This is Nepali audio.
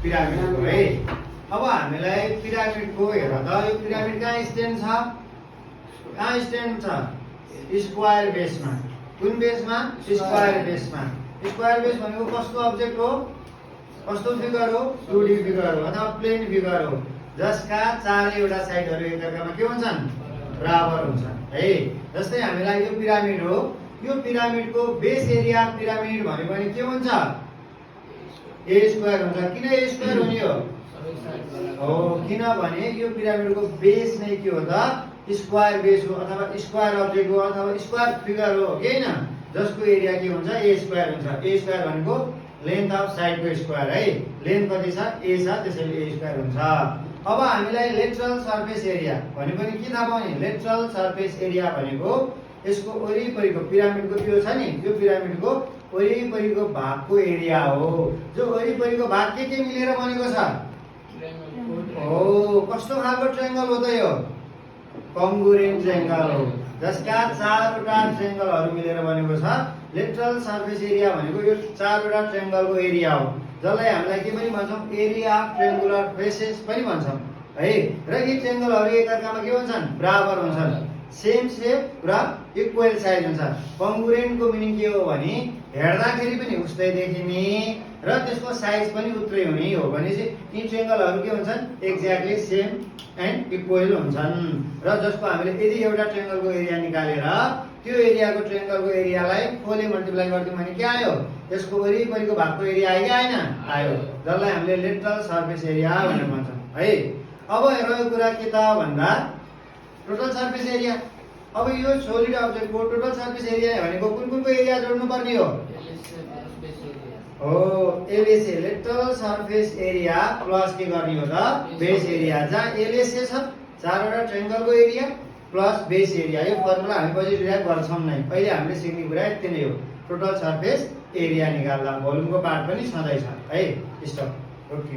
पिरामिडको है। अब हामीलाई पिरामिडको हेर त, यो पिरामिड कहाँ स्ट्यान्ड छ? कहाँ स्ट्यान्ड छ? स्क्वायर बेसमा। कुन बेसमा? स्क्वायर बेसमा। स्क्वायर बेस भनेको कस्तो अब्जेक्ट हो? कस्तो फिगर हो? 2D फिगर हो अथवा प्लेन फिगर हो, जसका चारैवटा साइडहरू एकअर्कामा के हुन्छन्? बराबर हुन्छन् है। जस्तै हामीलाई यो पिरामिड हो, यो पिरामिडको बेस एरिया पिरामिड भनेको पनि के हुन्छ? ए स्क्वायर हुन्छ। किन ए स्क्वायर हुने हो? किनभने यो पिरामिडको बेस नै के हो त? स्क्वायर बेस हो अथवा स्क्वायर अब्जेक्ट हो अथवा स्क्वायर फिगर हो कि हैन, जसको एरिया के हुन्छ? ए स्क्वायर हुन्छ। ए स्क्वायर भनेको लेन्थ अफ साइडको स्क्वायर है। लेन्थ कति छ? ए छ, त्यसैले ए स्क्वायर हुन्छ। अब हामीलाई लेटरल सर्फेस एरिया भनेको नि के थाहा पाउने? लेटरल सर्फेस एरिया भनेको यसको वरिपरिको पिरामिडको त्यो छ नि, त्यो पिरामिडको वरिपरिको भागको एरिया हो। जो वरिपरिको भाग के मिलेर बनेको छ? कस्तो खालको ट्रायंगल हो त यो? कङ्ग्रुएन्ट ट्रायंगल हो, जसका चारवटा ट्रायंगलहरू मिलेर बनेको छ। लेटरल सर्फेस एरिया भनेको यो चारवटा ट्रायंगलको एरिया हो, जसलाई हामीलाई के पनि भन्छौँ? एरिया अफ ट्रायंगुलर फेसेस पनि भन्छौँ है। र यी ट्रायंगलहरू एकअर्कामा के हुन्छन्? बराबर हुन्छन्, सेम शेप र इक्वल साइज हुन्छ। कङ्ग्रुएन्टको मिनिङ के हो भने हेर्दाखेरि पनि उस्तै देखिने र त्यसको साइज पनि उत्रै हुने हो। भनेपछि यी ट्रायंगलहरू के हुन्छन्? एक्ज्याक्टली सेम एन्ड इक्वल हुन्छन्। र जसको हामीले यदि एउटा ट्रायंगलको एरिया निकालेर त्यो एरियाको ट्रायंगलको एरियालाई 4 ले मल्टिप्लाई गरिदियौँ भने के आयो? त्यसको वरिपरिको भागको एरिया आयो कि आएन? आयो, जसलाई हामीले लेटरल सर्फेस एरिया भनेर भन्छौँ है। अब रह्यो कुरा के त भन्दा टोटल सर्फेस एरिया। अब यो सोलिड अब्जेक्टको टोटल सर्फेस एरिया भनेको कुनको एरिया जोड्नु पर्ने हो? LSA, lateral surface area plus के गर्ने हो त? Base area. जहाँ एलएसए छ चारवटा ट्रायंगलको एरिया प्लस बेस एरिया। यो फर्मुला हामी पछि डिराइभ गर्छौँ नै, अहिले हामीले सिक्ने कुरा यति नै हो। टोटल सर्फेस एरिया निकाल्दा भोल्युमको पार्ट पनि सधैँ छ है। Stop, okay.